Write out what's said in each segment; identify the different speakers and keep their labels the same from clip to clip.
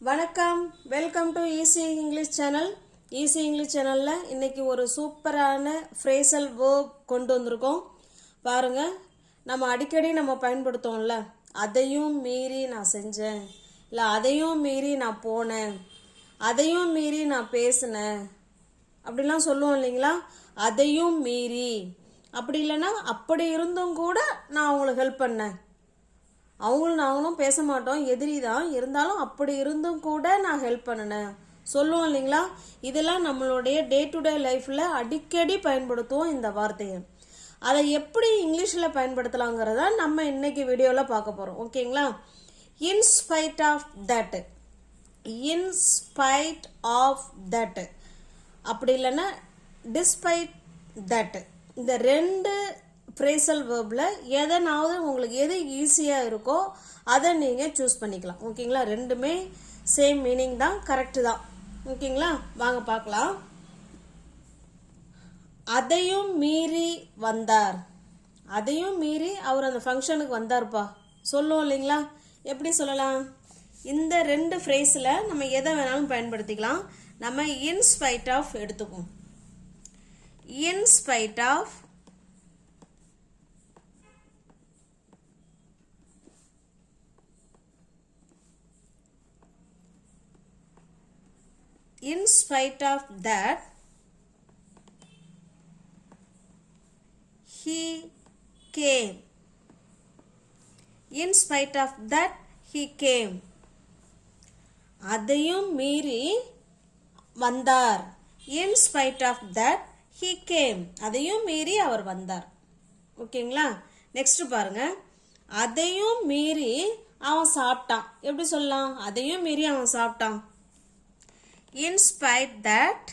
Speaker 1: வணக்கம், welcome to easy English channel. Easy English சேனலில் இன்றைக்கி ஒரு சூப்பரான ஃப்ரேசல் வேர்ப் கொண்டு வந்திருக்கோம். பாருங்கள், நம்ம அடிக்கடி பயன்படுத்தோம்ல, அதையும் மீறி நான் செஞ்சேன், இல்லை அதையும் மீறி நான் போனேன், அதையும் மீறி நான் பேசினேன் அப்படிலாம் சொல்லுவோம் இல்லைங்களா. அதையும் மீறி, அப்படி இல்லைன்னா அப்படி இருந்தும் கூட நான் அவங்களுக்கு ஹெல்ப் பண்ணேன், அவங்களும் நாங்களும் பேச மாட்டோம், எதிரி தான், இருந்தாலும் அப்படி இருந்தும் கூட நான் ஹெல்ப் பண்ணினேன் சொல்லுவோம் இல்லைங்களா. இதெல்லாம் நம்மளுடைய டே டு டே லைஃப்பில் அடிக்கடி பயன்படுத்துவோம் இந்த வார்த்தையை. அதை எப்படி இங்கிலீஷில் பயன்படுத்தலாங்கிறத நம்ம இன்னைக்கு வீடியோவில் பார்க்க போகிறோம். ஓகேங்களா. In spite of that, in spite of that, அப்படி இல்லைன்னா டிஸ்பைட் தட், இந்த ரெண்டு ஃப்ரேசல் வேர்பில் எதனாவது உங்களுக்கு எது ஈஸியாக இருக்கோ அதை நீங்கள் சூஸ் பண்ணிக்கலாம். ஓகேங்களா. ரெண்டுமே சேம் மீனிங் தான், கரெக்டு தான். ஓகேங்களா, வாங்க பார்க்கலாம். அதையும் மீறி வந்தார், அதையும் மீறி அவர் அந்த ஃபங்க்ஷனுக்கு வந்தார்ப்பா சொல்லுவோம் இல்லைங்களா. எப்படி சொல்லலாம்? இந்த ரெண்டு ஃப்ரேஸில் நம்ம எதை வேணாலும் பயன்படுத்திக்கலாம். நம்ம இன்ஸ்பைட் ஆஃப் எடுத்துக்குவோம். In spite of, in spite of that he came, in spite of that he came, அதையும் மீறி வந்தார், in spite of that he came, அதையும் மீறி அவர் வந்தார். ஓகேங்களா. நெக்ஸ்ட் பாருங்க, அதையும் மீறி அவன் சாப்பிட்டான். எப்படி சொல்லலாம்? அதையும் மீறி அவன் சாப்பிட்டான். In spite that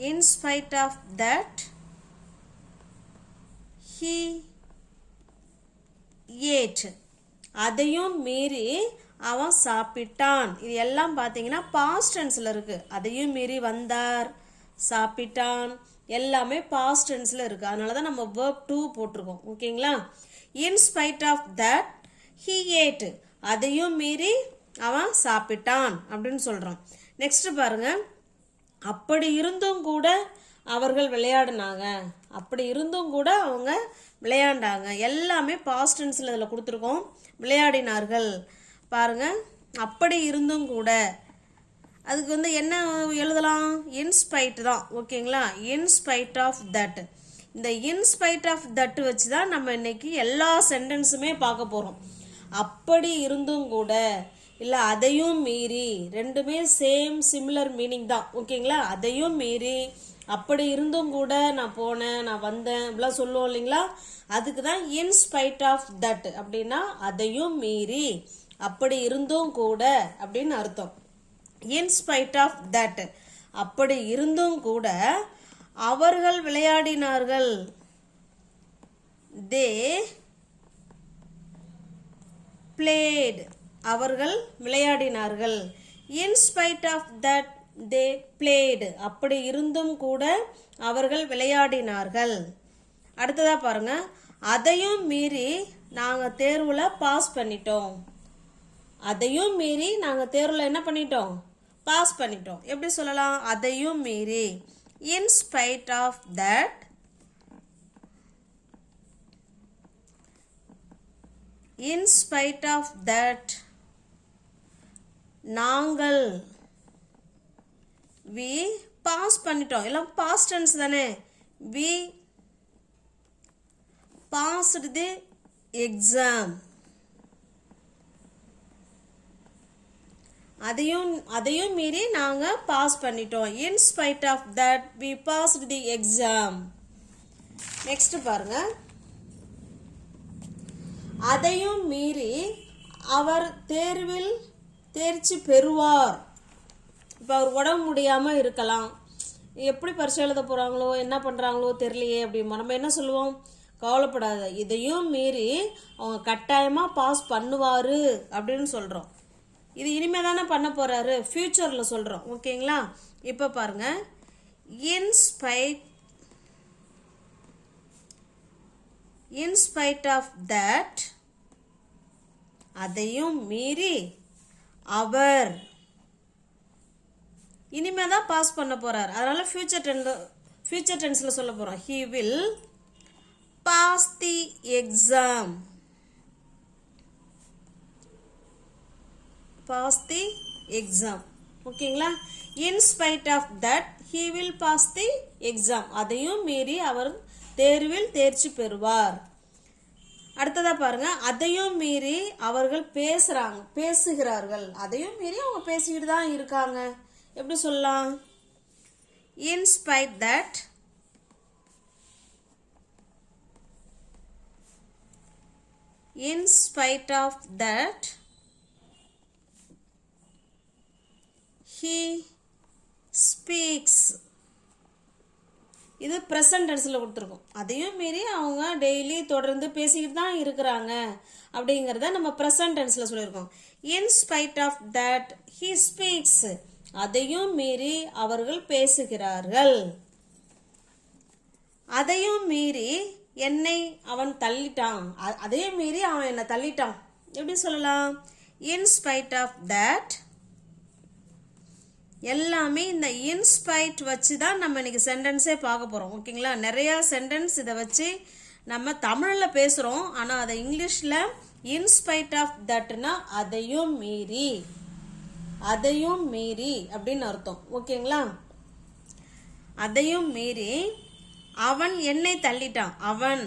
Speaker 1: in spite of that he ate, அதையும் மீறி அவன் சாப்பிட்டான். இது எல்லாம் பார்த்தீங்கன்னா பாஸ்ட் டென்ஸில் இருக்கு. அதையும் மீறி வந்தார், சாப்பிட்டான், எல்லாமே பாஸ்ட் டென்ஸில் இருக்கு. அதனால தான் நம்ம verb to போட்டிருக்கோம். ஓகேங்களா. In spite of that he ate, அதையும் மீறி அவன் சாப்பிட்டான் அப்படின்னு சொல்றான். நெக்ஸ்ட் பாருங்க, அப்படி இருந்தும் கூட அவர்கள் விளையாடினாங்க, அப்படி இருந்தும் கூட அவங்க விளையாண்டாங்க, எல்லாமே பாஸ்ட் டென்ஸ்ல இதில் கொடுத்துருக்கோம். விளையாடினார்கள் பாருங்க, அப்படி இருந்தும் கூட, அதுக்கு என்ன எழுதலாம்? இன்ஸ்பைட் தான். ஓகேங்களா. இன்ஸ்பைட் ஆஃப் தட், இந்த இன்ஸ்பைட் ஆஃப் தட் வச்சு தான் நம்ம இன்னைக்கு எல்லா சென்டென்ஸுமே பார்க்க போகிறோம். அப்படி இருந்தும் கூட, இல்லை அதையும் மீறி, ரெண்டுமே சேம் சிமிலர் மீனிங் தான். ஓகேங்களா. அதையும் மீறி, அப்படி இருந்தும் கூட நான் போனேன், நான் வந்தேன், இப்படிலாம் சொல்லுவோம் இல்லைங்களா. அதுக்கு தான் இன்ஸ்பைட் ஆஃப் தட் அப்படின்னா அதையும் மீறி, அப்படி இருந்தும் கூட அப்படின்னு அர்த்தம். இன்ஸ்பைட் ஆஃப் தட், அப்படி இருந்தும் கூட அவர்கள் விளையாடினார்கள், தே பிளேட், அவர்கள் விளையாடினார்கள். In spite of that they played, அப்படி இருந்தும் கூட அவர்கள் விளையாடினார்கள். அடுத்ததா பாருங்க, அதையும் மீறி நாங்கள் தேர்வில் பாஸ் பண்ணிட்டோம், அதையும் மீறி நாங்கள் தேர்வில் என்ன பண்ணிட்டோம்? பாஸ் பண்ணிட்டோம். எப்படி சொல்லலாம்? அதையும் மீறி, in spite of that in spite of that நாங்கள் we pass பண்ணிட்டோம், எல்லாம் past tense தானே. we passed the exam, அதையும் மீறி நாங்க பாஸ் பண்ணிட்டோம். in spite of that we passed the exam. Next பாருங்க, அதையும் மீறி அவர் தேர்வில் தேர்ச்சி பெறுவார். இப்போ அவர் உடம்பு முடியாம இருக்கலாம், எப்படி பரீட்சை எழுத போறாங்களோ என்ன பண்றாங்களோ தெரியலையே அப்படிமா நம்ம என்ன சொல்லுவோம்? கவலைப்படாத, இதையும் மீறி அவங்க கட்டாயமா பாஸ் பண்ணுவாரு அப்படின்னு சொல்றோம். இது இனிமே தானே பண்ண போறாரு, ஃபியூச்சர்ல சொல்றோம். ஓகேங்களா. இப்ப பாருங்க, in spite in spite of that அதையும் மீறி அவர் இனிமே தான் பாஸ் பண்ண போறார். அதனால ஃபியூச்சர் டென்ஸ்ல சொல்ல போறோம். he will pass the exam. pass the exam. ஓகேங்களா? in spite of that he will pass the exam. அதையும் மீறி அவர் தேர்வில் தேர்ச்சி பெறுவார். அடுத்ததா பாருங்க, அதையும் மீறி அவர்கள் பேசுகிறார்கள். அதையும் மீறி அவங்க பேசிக்கிட்டு தான் இருக்காங்க. எப்படி சொல்லலாம்? in spite that in spite of that he speaks. இது present tenseல கொடுத்துருக்கோம். அதையும் மீறி அவங்க டெய்லி தொடர்ந்து பேசிக்கிட்டு தான் இருக்கிறாங்க அப்படிங்கிறத நம்ம present tenseல சொல்லியிருக்கோம். in spite of that he speaks. அதையும் மீறி அவர்கள் பேசுகிறார்கள். அதையும் மீறி என்னை அவன் தள்ளிட்டான். அதையும் மீறி அவன் என்னை தள்ளிட்டான். எப்படி சொல்லலாம்? in spite of that. எல்லாமே இந்த இன்ஸ்பைட் வச்சு தான் நம்ம இன்னைக்கு சென்டென்ஸே பார்க்க போகிறோம். ஓகேங்களா? நிறையா சென்டென்ஸ் இதை வச்சு நம்ம தமிழில் பேசுகிறோம். ஆனால் அதை இங்கிலீஷில் இன்ஸ்பைட் ஆஃப் தட்னா அதையும் மீறி அப்படின்னு அர்த்தம். ஓகேங்களா? அதையும் மீறி அவன் என்னை தள்ளிட்டான். அவன்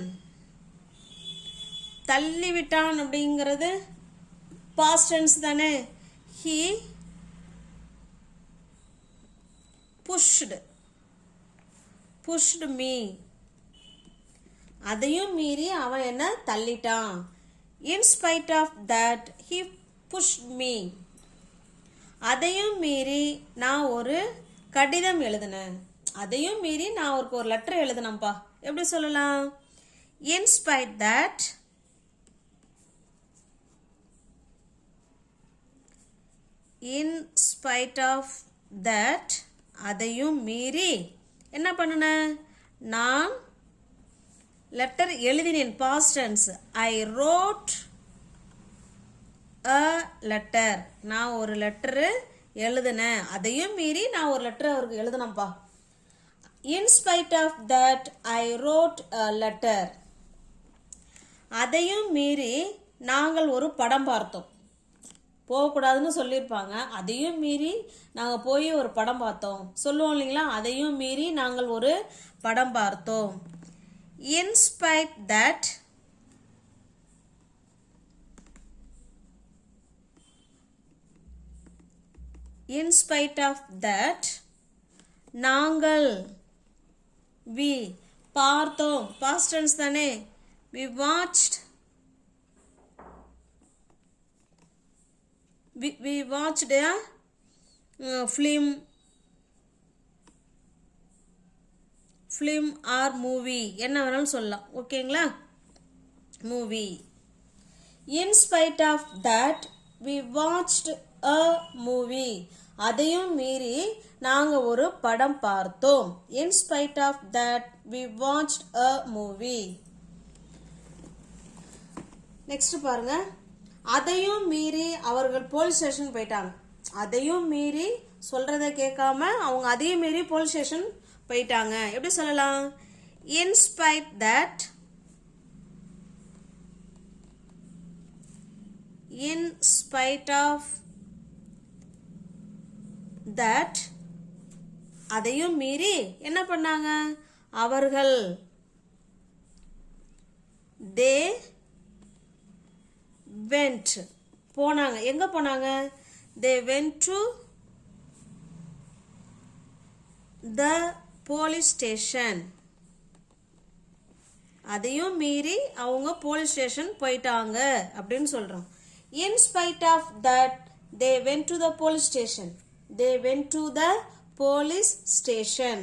Speaker 1: தள்ளிவிட்டான் அப்படிங்கிறது பாஸ்ட் டென்ஸ் தானே. he pushed me. அதையும் மீறி அவன் என்ன தள்ளிட்டான். in spite of that he pushed me. அதையும் மீறி நான் ஒரு கடிதம் எழுதினேன். அதையும் மீறி நான் ஒரு லெட்டர் எழுதினேன்ப்பா. எப்படி சொல்லலாம்? in spite that in spite of that அதையும் மீறி என்ன பண்ணுன? நான் லெட்டர் எழுதினேன். Past tense. I wrote a letter. நான் ஒரு லெட்டர் எழுதினேன். அதையும் மீறி நான் ஒரு லெட்டர் அவருக்கு எழுதினேன்ப்பா. in spite of that I wrote a letter. அதையும் மீறி நாங்கள் ஒரு படம் பார்த்தோம். போகக்கூடாதுன்னு சொல்லியிருப்பாங்க. அதையும் மீறி நாங்கள் போய் ஒரு படம் பார்த்தோம் சொல்லுவோம் இல்லைங்களா? அதையும் மீறி நாங்கள் ஒரு படம் பார்த்தோம். in spite that in spite of that நாங்கள் we பார்த்தோம். பாஸ்ட் டென்ஸ் தானே. we watched we watched a film or movie என்ன வேணாலும் சொல்லலாம். ஓகேங்களா? Movie. in spite of that we watched a movie. அதையும் மீறி நாங்க ஒரு படம் பார்த்தோம். in spite of that we watched a movie. Next பாருங்க, அதையும் மீறி அவர்கள் போலீஸ் ஸ்டேஷன் போயிட்டாங்க. அதையும் மீறி சொல்றதை கேட்காம அவங்க அதையும் மீறி போலீஸ் ஸ்டேஷன் போயிட்டாங்க. எப்படி சொல்லலாம்? in spite that in spite of that அதையும் மீறி என்ன பண்ணாங்க? அவர்கள் they went போனாங்க. எங்க போனாங்க? they went to the police station. அதையும் மீறி அவங்க போலீஸ் ஸ்டேஷன் போயிட்டாங்க அப்படின்னு சொல்றோம். in spite of that they went to the police station. they went to the police station.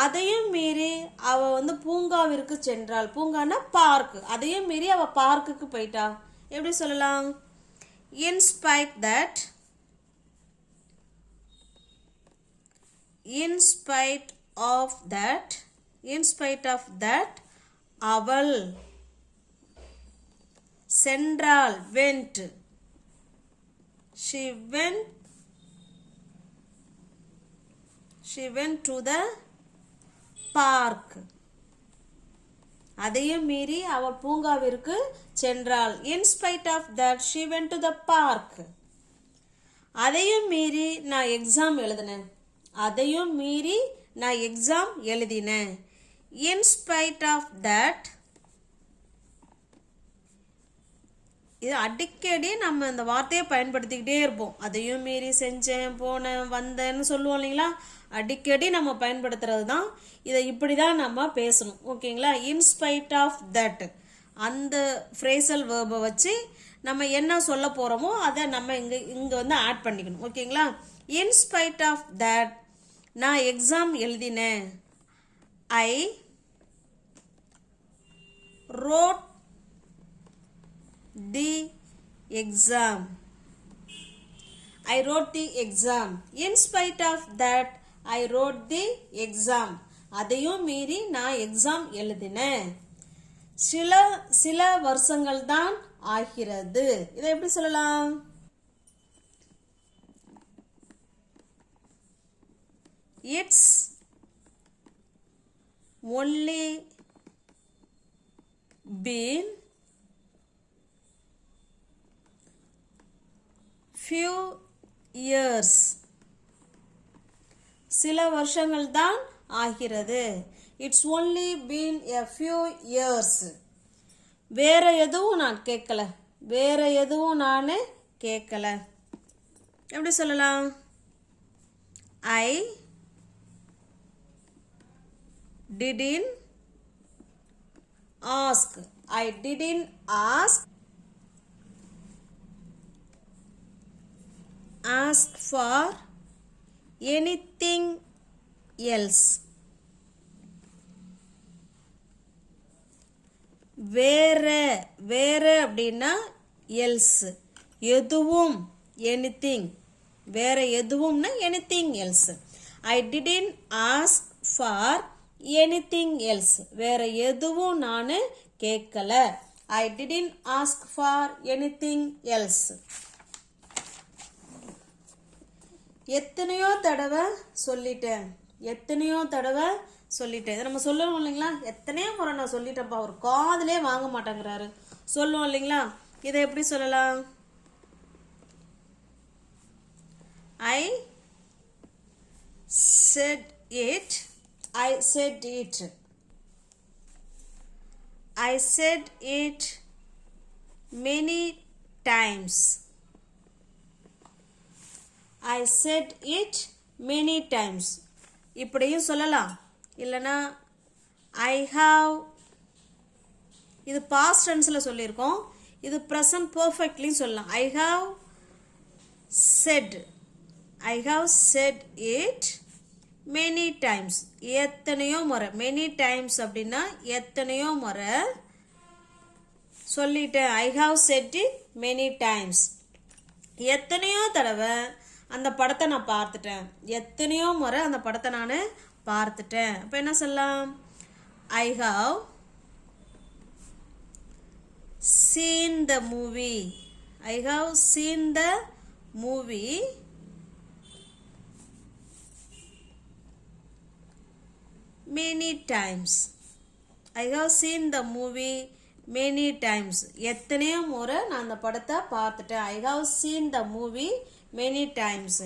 Speaker 1: அதையும் மீறி அவ பூங்காவிற்கு சென்றாள். பூங்கானா பார்க். அதையும் மீறி அவ பார்க்குக்கு போயிட்டா. எப்படி சொல்லலாம்? in spite that in spite of that அவள் சென்றாள் went she went to the park அதையும் மீறி அவள் பூங்காவிற்கு சென்றாள் in spite of that she went to the park அதையும் மீறி நான் எக்ஸாம் எழுதினேன் அதையும் மீறி நான் எக்ஸாம் எழுதினேன் in spite of that இது அடிக்கடி நம்ம இந்த வார்த்தையை பயன்படுத்திக்கிட்டே இருப்போம் அதையும் மீறி செஞ்சேன் போனேன் வந்தேன்னு சொல்லுவோம் இல்லைங்களா அடிக்கடி நம்ம பயன்படுத்துறது தான் இதை இப்படி தான் நம்ம பேசணும் ஓகேங்களா in spite of that அந்த ஃப்ரேசல் வேர்பை வச்சு நம்ம என்ன சொல்ல போகிறோமோ அதை நம்ம இங்கே வந்து ஆட் பண்ணிக்கணும் ஓகேங்களா in spite of that நான் எக்ஸாம் எழுதினேன் I wrote the exam I wrote the exam in spite of that I wrote the exam அதையும் மீறி நான் எக்ஸாம் எழுதினேன் சில வருஷங்கள் தான் ஆகிறது இதை எப்படி சொல்லலாம் it's only been few years சில வருஷங்கள் தான் ஆகிறது it's only been a few years வேற எதுவும் நான் கேட்கல வேற எதுவும் நான் கேட்கல எப்படி சொல்லலாம் I didn't ask for anything else வேற அப்படின்னா else எதுவும் anything வேற எதுவும்னா anything else I didn't ask for anything else வேற எதுவும் நான் கேட்கல I didn't ask for anything else எத்தனையோ தடவை சொல்லிட்டேன் இதை நம்ம சொல்லுவோம் இல்லைங்களா எத்தனையோ முறை நான் சொல்லிட்டேன்ப்பா அவர் காதுலே வாங்க மாட்டேங்கிறாரு சொல்லுவோம் இல்லைங்களா இதை எப்படி சொல்லலாம் I said it many times I said it many times இப்படியும் சொல்லலாம் இல்லைனா I have இது past tenseல சொல்லியிருக்கோம் இது present perfectlyயும் சொல்லலாம் I have said it many times எத்தனையோ முறை many times அப்படின்னா எத்தனையோ முறை சொல்லிட்டேன் I have said it many times எத்தனையோ தடவை அந்த படத்தை நான் பார்த்துட்டேன் எத்தனையோ முறை அந்த படத்தை நான் பார்த்துட்டேன் அப்போ என்ன சொல்லலாம் I have seen the movie many times எத்தனையோ முறை நான் அந்த படத்தை பார்த்துட்டேன் I have seen the movie many times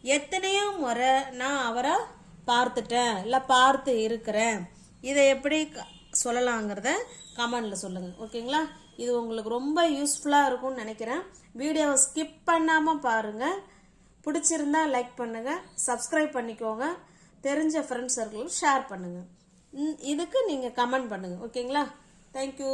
Speaker 1: எத்தனையோ முறை நான் அவரை பார்த்துட்டேன் இல்லை பார்த்து இருக்கிறேன் இதை எப்படி சொல்லலாங்கிறத கமெண்டில் சொல்லுங்கள் ஓகேங்களா இது உங்களுக்கு ரொம்ப யூஸ்ஃபுல்லாக இருக்கும்னு நினைக்கிறேன் வீடியோவை ஸ்கிப் பண்ணாமல் பாருங்கள் பிடிச்சிருந்தா லைக் பண்ணுங்கள் சப்ஸ்கிரைப் பண்ணிக்கோங்க தெரிஞ்ச ஃப்ரெண்ட்ஸ் சர்க்கிளும் ஷேர் பண்ணுங்கள் இதுக்கு நீங்கள் கமெண்ட் பண்ணுங்கள் ஓகேங்களா தேங்க்யூ